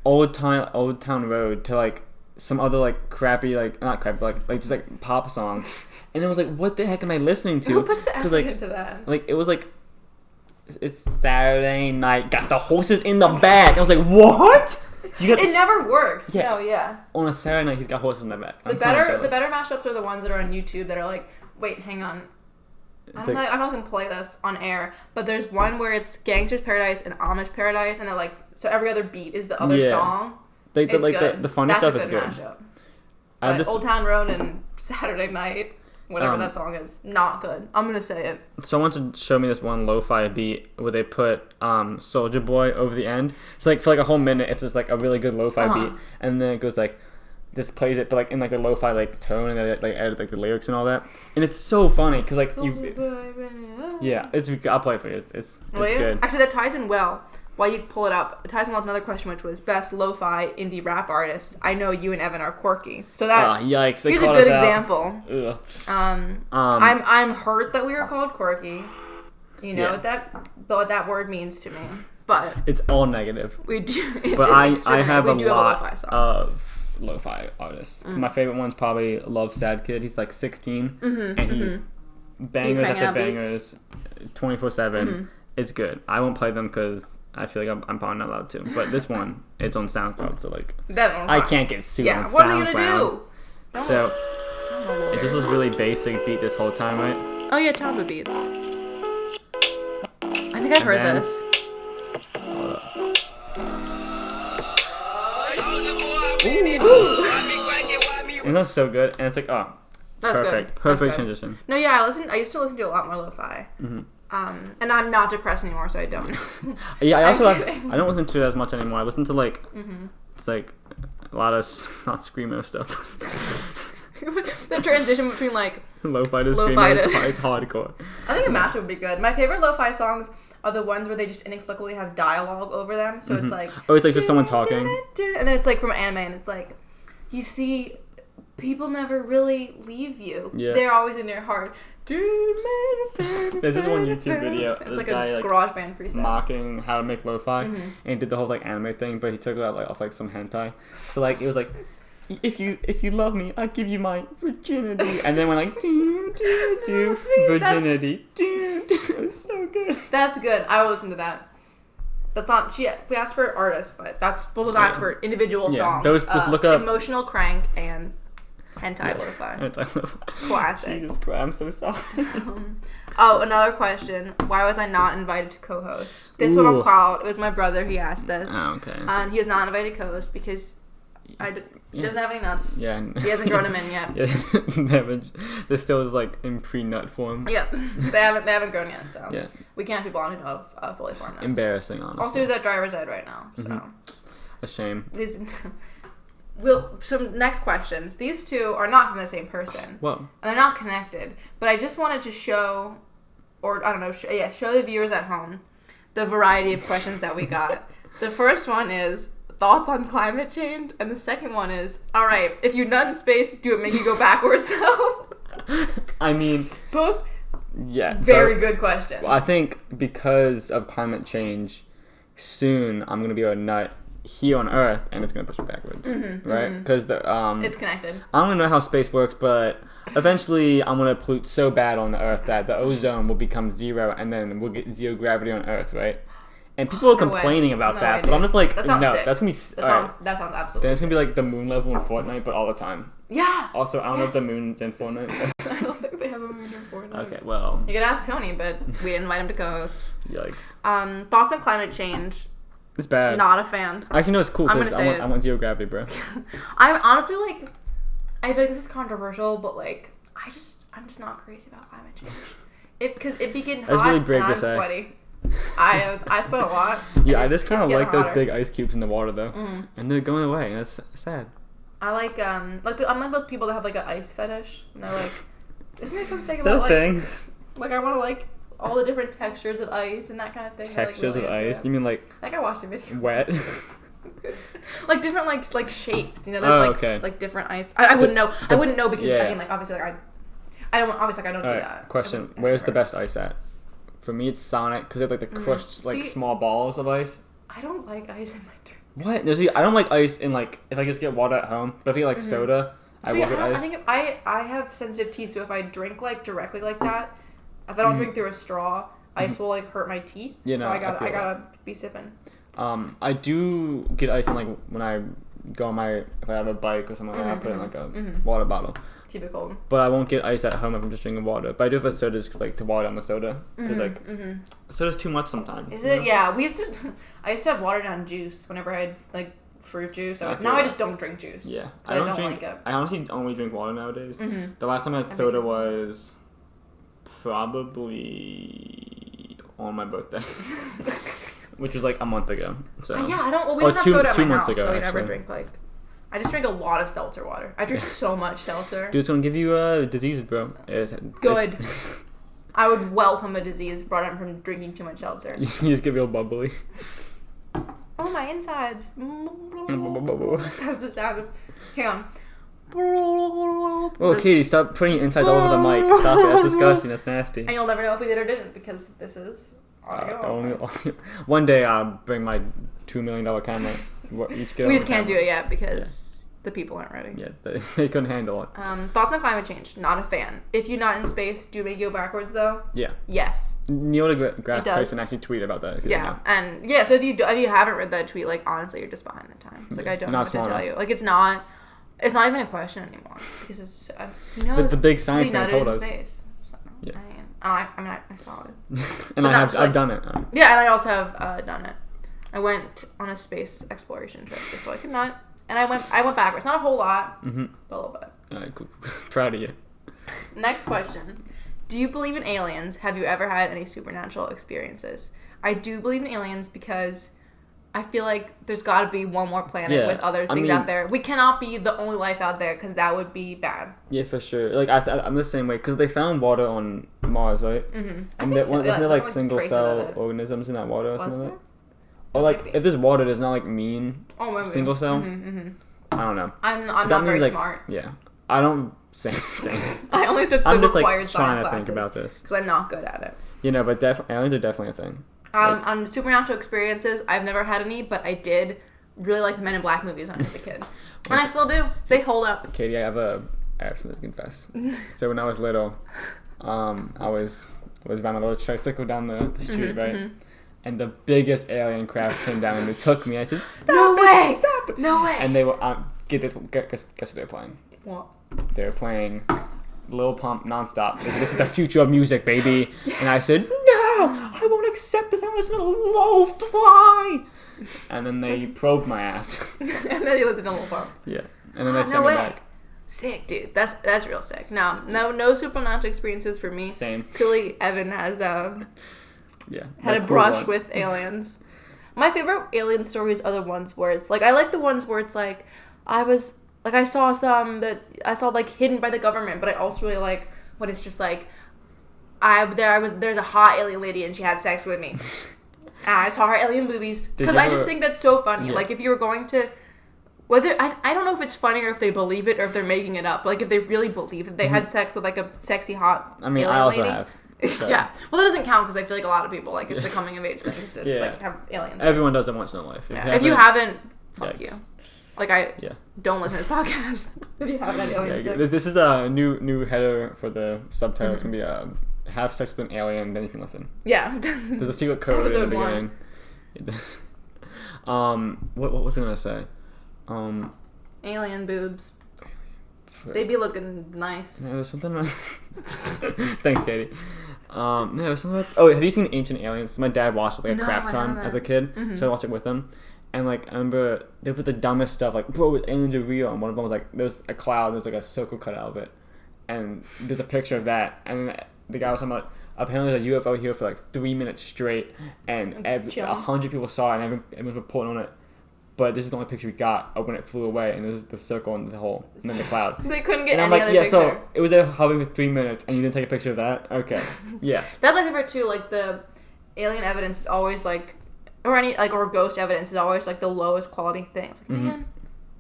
Old Town Road to, like, some other, like, crappy, like... Not crappy, but, like just, like, pop song. And it was like, what the heck am I listening to? Who puts the effort into that? Like, it was like, it's Saturday night, got the horses in the back. I was like, what? It never works. Yeah. No, yeah. On a Saturday night, he's got horses in the back. The better mashups are the ones that are on YouTube that are like, wait, hang on. I don't know if I can play this on air, but there's one where it's Gangster's Paradise and Amish Paradise, and they're like, so every other beat is the other song. The funny stuff is good. Mashup. But Old Town Road and Saturday Night, whatever that song is, not good. I'm gonna say it. Someone should show me this one lo-fi beat where they put Soulja Boy over the end. So like for like a whole minute, it's just like a really good lo-fi beat, and then it goes like, this plays it, but like in like a lo-fi like tone, and then like edit like the lyrics and all that, and it's so funny because like I'll play it for you. It's good. Actually, that ties in well. While you pull it up, it ties in with another question, which was best lo-fi indie rap artists. I know you and Evan are quirky, so that yikes! They here's a called good us example. I'm hurt that we were called quirky. You know what that word means to me, but it's all negative. We do, but I have a lot of lo-fi artists. My favorite one's probably Love Sad Kid. He's like 16, and he's bangers after bangers, 24/7. It's good. I won't play them because I feel like I'm probably not allowed to. But this one, it's on SoundCloud, so like I can't get sued on SoundCloud. What are you gonna do? So it's just this really basic beat this whole time, right? Oh yeah, childhood beats. I think I've heard this. And that's so good, and it's like that's perfect good. Transition. No, yeah, I used to listen to a lot more lo-fi. And I'm not depressed anymore, so I don't. Yeah, I don't listen to it as much anymore. I listen to like it's like a lot of not screamo stuff. The transition between like lo-fi to screamo is hardcore. I think a mashup would be good. My favorite lo-fi songs are the ones where they just inexplicably have dialogue over them. So it's like it's like just someone talking, and then it's like from anime, and it's like, you see, people never really leave you. Yeah. They're always in your heart. There's this one YouTube video. It's this like guy a garage band preset mocking how to make lo-fi, and he did the whole like anime thing, but he took it out like off like some hentai. So like it was like, if you love me, I give you my virginity, and then we're like virginity. It was so good. That's good. I will listen to that. That's not we asked for artists, but we'll just ask for individual songs. Those just look up Emotional Crank and Hentai Lo-Fi. Hentai Lo-Fi. Classic. Jesus Christ, I'm so sorry. Another question. Why was I not invited to co-host? This one I'll call. It was my brother. He asked this. Oh, okay. And he was not invited to co-host because he doesn't have any nuts. Yeah. He hasn't grown them in yet. Yeah, they're still is like in pre-nut form. Yep. They haven't grown yet, so yeah. We can't have people on who have fully formed nuts. Embarrassing, honestly. Also, he's at driver's ed right now, so. A shame. Some next questions. These two are not from the same person. Whoa. And they're not connected. But I just wanted to show, or I don't know, show the viewers at home the variety of questions that we got. The first one is thoughts on climate change, and the second one is, all right, if you nut in space, do it make you go backwards though? I mean, both. Yeah. Very good questions. Well, I think because of climate change, soon I'm gonna be able to nut here on Earth, and it's gonna push me backwards, right? Because it's connected. I don't know how space works, but eventually I'm gonna pollute so bad on the Earth that the ozone will become zero, and then we'll get zero gravity on Earth, right? And people are complaining about that, but I'm just like, that's gonna be. That sounds absolutely. Then it's gonna be like the moon level in Fortnite, but all the time. Yeah. Also, I don't know if the moon's in Fortnite. I don't think they have a moon in Fortnite. Okay, well. You could ask Tony, but we didn't invite him to co-host. Yikes. Thoughts on climate change. It's bad. Not a fan. Actually, no, it's cool because I want zero gravity, bro. I'm honestly like, I feel like this is controversial, but like, I'm just not crazy about climate change. Because it be getting hot really and I'm sweaty. I sweat a lot. Yeah, I just kind of like those big ice cubes in the water though, and they're going away. And that's sad. I like I'm like those people that have like an ice fetish, and they're like, isn't there something about like thing? Like I want to like all the different textures of ice and that kind of thing. Textures of ice? You mean like? Like I watched a video. Wet. Like different like shapes. You know, there's like different ice. I wouldn't know. I wouldn't know because I mean like obviously like I don't do that. Question: where's the best ice at? For me, it's Sonic because they have like the crushed like small balls of ice. I don't like ice in my drinks. What? No, see, I don't like ice in like if I just get water at home. But if I get like soda, I will get ice. I think I have sensitive teeth, so if I drink like directly like that, if I don't drink through a straw, ice will like hurt my teeth. Yeah, so I gotta be sipping. I do get ice in like when I go on if I have a bike or something like that, I put it in like a water bottle. Typical. But I won't get ice at home if I'm just drinking water. But I do for sodas like to water down the soda because like soda's too much sometimes. Is it? Yeah, I used to have watered down juice whenever I had like fruit juice. So now I just don't drink juice. Yeah. I don't drink. Like it. I honestly only drink water nowadays. Mm-hmm. The last time I had soda was probably on my birthday. Which was like a month ago. So yeah, I don't. Well, we don't have soda at my house, ago, so we never drink like. I just drink a lot of seltzer water. I drink so much seltzer. Dude, it's gonna give you diseases, bro. Good. I would welcome a disease brought on from drinking too much seltzer. You just get real bubbly. Oh, my insides. That's the sound of... Hang on. Oh, Katie, stop putting your insides all over the mic. Stop it. That's disgusting. That's nasty. And you'll never know if we did or didn't, because this is audio. One day I'll bring my $2 million camera. We just can't do it yet because the people aren't ready. Yeah, they couldn't handle it. Thoughts on climate change? Not a fan. If you're not in space, do make you go backwards though? Yeah. Yes. Neil deGrasse Tyson actually tweeted about that. Yeah, and so if you haven't read that tweet, like honestly, you're just behind the times. Like I don't know what to tell you. Like it's not even a question anymore because it's he knows the big science man told us. Space, so, yeah. I saw it. And I've done it. Yeah, and I also have done it. I went on a space exploration trip just so I could not. And I went backwards. Not a whole lot, but a little bit. All right, cool. Proud of you. Next question. Do you believe in aliens? Have you ever had any supernatural experiences? I do believe in aliens because I feel like there's got to be one more planet with other things out there. We cannot be the only life out there because that would be bad. Yeah, for sure. Like I'm the same way because they found water on Mars, right? Mm-hmm. And wasn't there like single cell organisms in that water or something like that? Or like if there's water, there's not like single cell. Mm-hmm. I don't know. I'm not very smart. Yeah, I don't say. I only took the I'm just required trying science to classes think about this because I'm not good at it. You know, but aliens are definitely a thing. On supernatural experiences, I've never had any, but I did really like the Men in Black movies when I was a kid, and I still do. They hold up. Katie, I have absolutely confess. So when I was little, I was riding a little tricycle down the street, right? Mm-hmm. And the biggest alien craft came down and it took me. I said, "Stop it! Stop it! No way!" And they were guess what they were playing? What? They were playing Lil Pump nonstop. They said, "This is the future of music, baby." Yes. And I said, "No, I won't accept this. I'm listening to Low Fly." And then they probed my ass. And then you listened to Lil Pump. Yeah. And then they sent me back. Sick, dude. That's real sick. No supernatural experiences for me. Same. Clearly, Evan has had a cool brush with aliens. My favorite alien stories are the ones where it's like I like the ones where it's like I saw some that I saw like hidden by the government, but I also really like when it's just like there's a hot alien lady and she had sex with me. And I saw her alien boobies because I just think that's so funny. Yeah. Like if you were going to whether I don't know if it's funny or if they believe it or if they're making it up. Like if they really believe that they had sex with like a sexy hot alien I also lady. have. So. Yeah. Well, that doesn't count because I feel like a lot of people like it's a coming of age thing just to like have aliens. Everyone does it once in their life. If you haven't, fuck you. Like don't listen to this podcast if you haven't had alien sex. This is a new header for the subtitle. It's gonna be have sex with an alien, then you can listen. Yeah. There's a secret code in the beginning. What was I gonna say? Alien boobs. They be looking nice. Yeah, there's something. Thanks, Katie. There's something. Have you seen Ancient Aliens? My dad watched it like a crap ton as a kid, so I watched it with him. And like I remember they put the dumbest stuff like, bro, aliens are real. And one of them was like, there's a cloud, there's like a circle cut out of it, and there's a picture of that. And the guy was talking about apparently there's a UFO here for like 3 minutes straight, and 100 people saw it, and everyone was reporting on it. But this is the only picture we got when it flew away, and there's the circle and the hole, and then the cloud. They couldn't get any other picture. So it was there hovering for 3 minutes, and you didn't take a picture of that? Okay. Yeah. That's my favorite too. Like the alien evidence is always like, or ghost evidence is always like the lowest quality things. Like, man.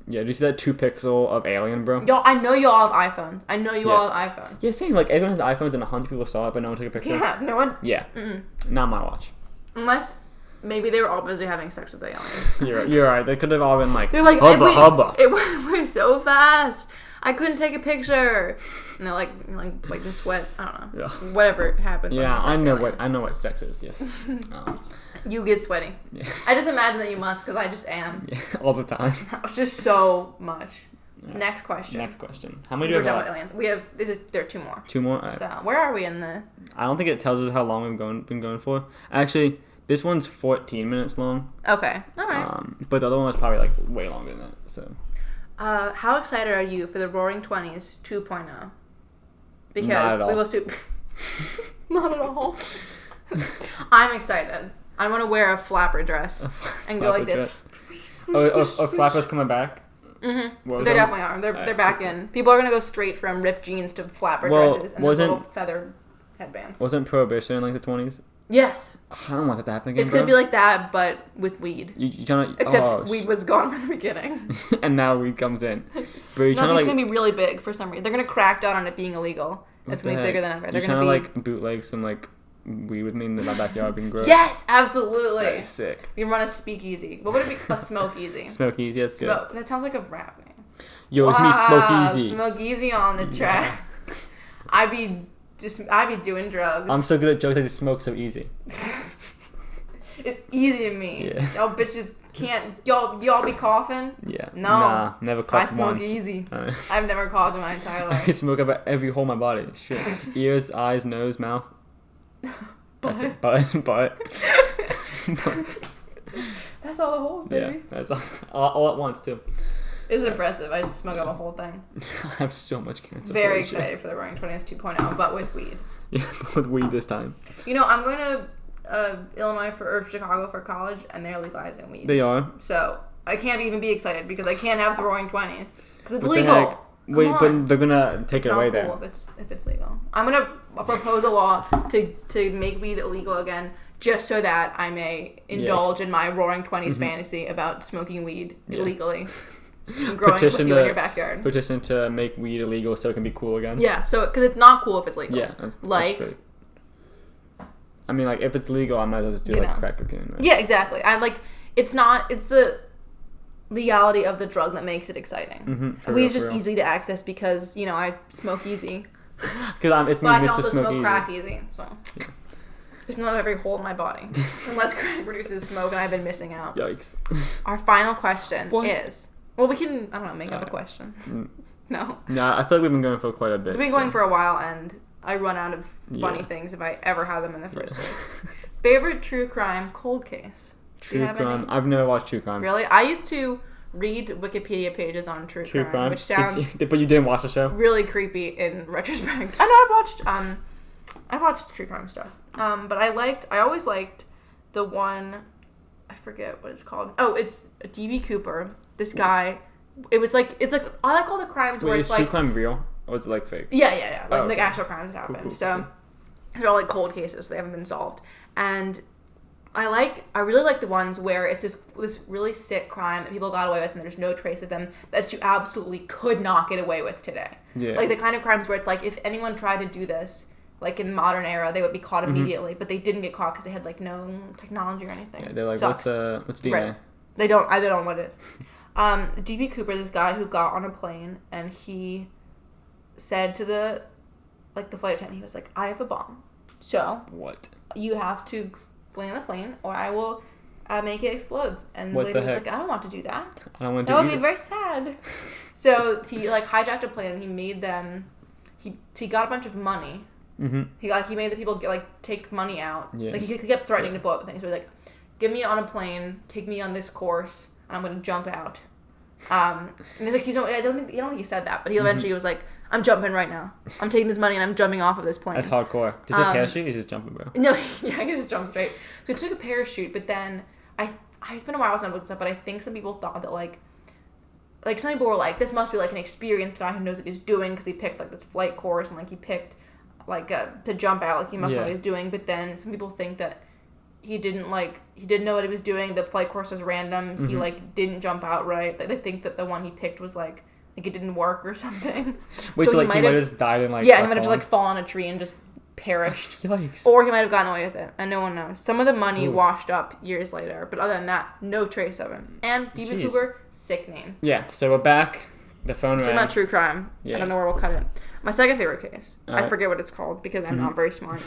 Yeah, do you see that 2 pixel of alien, bro? Yo, I know you all have iPhones. All have iPhones. Yeah, same. Like everyone has iPhones, and 100 people saw it, but no one took a picture. Yeah, no one. Yeah. Not my watch. Unless. Maybe they were all busy having sex with the aliens. You're right. They could have all been like, they're like, hubba. It went so fast. I couldn't take a picture. And they're like in sweat. I don't know. Yeah. Whatever happens. Yeah, I know what sex is. Yes. You get sweaty. Yeah. I just imagine that you must, because I just am. Yeah, all the time. It's just so much. Yeah. Next question. How many do we have left? Aliens. We have. There are 2 more. 2 more. All right. So where are we in the? I don't think it tells us how long we've been going for. Actually. This one's 14 minutes long. Okay. All right. But the other one was probably like way longer than that. So. How excited are you for the Roaring 20s 2.0? Because Not at all. we will Not at all. I'm excited. I want to wear a flapper dress and go like this. Are flappers coming back? Mm-hmm. They definitely are. They're back in. People are gonna go straight from ripped jeans to flapper dresses and those little feather headbands. Wasn't Prohibition in like the 20s? Yes. I don't want that to happen again. It's gonna be like that, but with weed. Except weed was gone from the beginning. And now weed comes in. But it's gonna be really big for some reason. They're gonna crack down on it being illegal. It's gonna be bigger than ever. They're gonna be like bootleg some like weed with me in my backyard being gross. Yes, absolutely. That's sick. We can run a speakeasy. What would it be? A smokeezy. Smokeezy, that's good. That sounds like a rap name. Yo, it's me, Smokeezy. Smokeezy on the track. Yeah. I'd be doing drugs. I'm so good at jokes. I just smoke so easy. It's easy to me. Yeah. Y'all bitches can't. Y'all be coughing? Yeah. No. Nah, never coughed once. I smoke easy. I've never coughed in my entire life. I smoke about every hole in my body. Shit. Ears, eyes, nose, mouth. That's it. Butt. That's all the holes, baby. Yeah. That's all at once too. It's impressive. I'd smoke up a whole thing. I have so much cancer. Very excited for the Roaring 20s 2.0, but with weed. Yeah, with weed this time. You know, I'm going to Illinois or Chicago for college, and they're legalizing weed. They are. So I can't even be excited because I can't have the Roaring 20s because it's legal. Wait, but they're gonna take it away there. It's not cool if it's legal. I'm gonna propose a law to make weed illegal again, just so that I may indulge in my Roaring 20s fantasy about smoking weed illegally. And growing with you in your backyard. Petition to make weed illegal so it can be cool again. Yeah, so because it's not cool if it's legal. Yeah, that's straight. I mean, like if it's legal, I might as well just do crack cocaine. Right? Yeah, exactly. It's the legality of the drug that makes it exciting. Weed is just easy to access because I smoke easy. Because it's me, but I can Mr. also Smoke smoke easy. Crack easy. So there's not every hole in my body unless crack produces smoke, and I've been missing out. Yikes! Our final question is. Well, we can, make up a question. No. No, I feel like we've been going for quite a bit. We've been going for a while, and I run out of funny things if I ever have them in the first place. Favorite true crime cold case? True crime? I've never watched true crime. Really? I used to read Wikipedia pages on true crime, which sounds... But you didn't watch the show? Really creepy in retrospect. I know I've watched true crime stuff. But I always liked the one... I forget what it's called. Oh, it's D.B. Cooper. This guy, it's like I like all the crimes where it's like... Is true crime real? Or is it like fake? Yeah. Like actual crimes that happened. Cool. They're all like cold cases, so they haven't been solved. And I really like the ones where it's this really sick crime that people got away with and there's no trace of them that you absolutely could not get away with today. Yeah. Like the kind of crimes where it's like if anyone tried to do this, like in the modern era, they would be caught immediately, but they didn't get caught because they had like no technology or anything. Yeah, they're like, what's DNA? Right. I don't know what it is. D.B. Cooper, this guy who got on a plane and he said to the flight attendant, he was like, I have a bomb. So what? You have to explain the plane or I will make it explode. And the what lady the was heck? like, I don't want to do that. I don't want to do that. That would be very sad. So he hijacked a plane and he made them, he got a bunch of money. Mm-hmm. He made the people take money out. Yes. Like he kept threatening to blow up the thing. So he was like, get me on a plane, take me on this course, and I'm gonna jump out. And he's like, I don't think he said that, but he eventually was like, I'm jumping right now. I'm taking this money and I'm jumping off of this plane. That's hardcore. Does he parachute? He's just jumping, bro. No, I can just jump straight. So he took a parachute, but then it's been a while since I looked this up, but I think some people thought that like some people were like, this must be like an experienced guy who knows what he's doing because he picked like this flight course and like he picked to jump out, like he must know what he's doing. But then some people think that he didn't know what he was doing. The flight course was random. Mm-hmm. He didn't jump out right. Like they think that the one he picked was like it didn't work or something. Wait, so he might have just died in he might have just fallen on a tree and just perished. Yikes. Or he might have gotten away with it, and no one knows. Some of the money washed up years later, but other than that, no trace of him. And D.B. Cooper, sick name. Yeah. So we're back. The phone rang. It's not true crime. Yeah. I don't know where we'll cut it. My second favorite case. All right. I forget what it's called because I'm not very smart.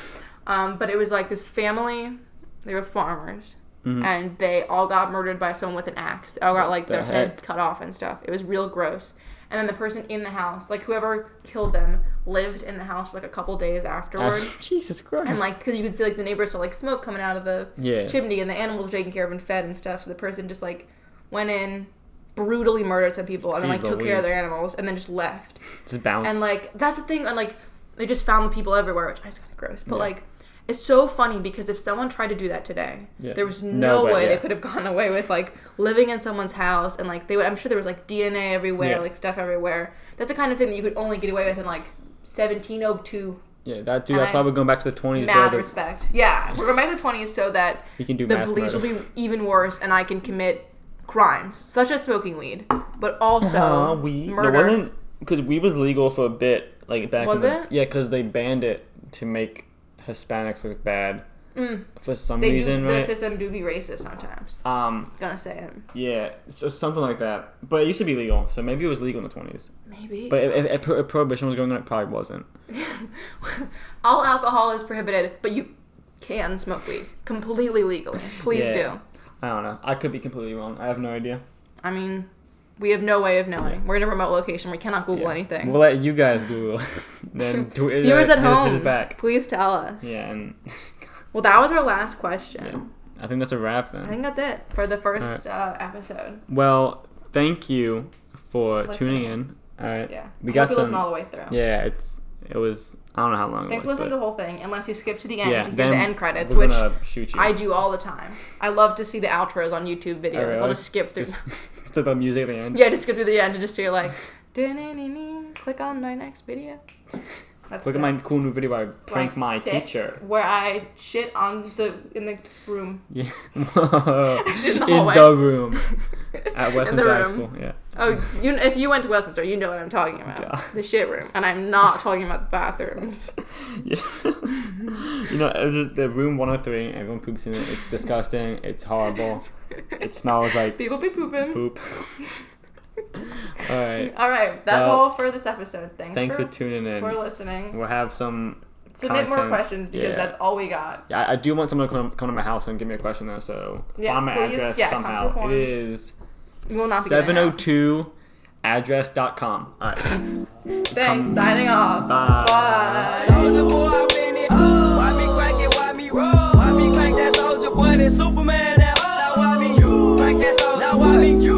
But it was like this family. They were farmers. Mm-hmm. And they all got murdered by someone with an axe. They all got their heads cut off and stuff. It was real gross. and then the person in the house, like whoever killed them, lived in the house for like a couple days afterward. Jesus Christ. And like, because you could see like the neighbors saw like smoke coming out of the chimney, and the animals were taken care of and fed and stuff. So the person just like went in, brutally murdered some people, and then like took care of their animals, and then just left. Just bounced. And like that's the thing, and like they just found the people everywhere, which is kind of gross. But like, it's so funny because if someone tried to do that today, there was no way they could have gone away with like living in someone's house, and like they would. I'm sure there was like DNA everywhere, like stuff everywhere. That's the kind of thing that you could only get away with in like 1702. Yeah, that's why we're going back to the 20s. Mad respect. Yeah, we're going back to the 20s so that you can do the police will be even worse, and I can commit crimes such as smoking weed, but also murder. No, wasn't because weed was legal for a bit, like back. Was it? Yeah, because they banned it to make Hispanics look bad for some reason. The system do be racist sometimes. Gonna say it. Yeah, so something like that. But it used to be legal, so maybe it was legal in the 20s. Maybe. But if prohibition was going on, it probably wasn't. All alcohol is prohibited, but you can smoke weed completely legally. Please do. I don't know. I could be completely wrong. I have no idea. I mean, we have no way of knowing. Yeah. We're in a remote location. We cannot Google anything. We'll let you guys Google. Then viewers at home, please tell us. Yeah. And well, that was our last question. Yeah. I think that's a wrap then. I think that's it for the first episode. Well, thank you for tuning in. All right. Yeah. We got some. Listen all the way through. Yeah, it was. I don't know how long it was. Thanks for listening to the whole thing, unless you skip to the end to hear the end credits, which shoot you. I do all the time. I love to see the outros on YouTube videos. Really? I'll just skip through. Just the music at the end? Yeah, just skip through the end and just hear like, click on my next video. Look at my cool new video where I prank my teacher. Where I shit in the room. Yeah. I shit in the hallway. In the room. At Westminster High School, yeah. Oh, if you went to Westminster, you know what I'm talking about. Yeah. The shit room. And I'm not talking about the bathrooms. Yeah. The room 103, everyone poops in it. It's disgusting. It's horrible. It smells like people be pooping. Poop. All right. That's all for this episode. Thanks for tuning in. For listening. We'll have some submit more questions because that's all we got. Yeah, I do want someone to come to my house and give me a question though. So find my address somehow. It is 702 address.com. All right. Thanks. Signing off. Bye. Soldier boy, I been it. Why me crack it? Why me roll? Why me crack that soldier boy? That Superman. Now why me you? Crack that soldier. Now why me you?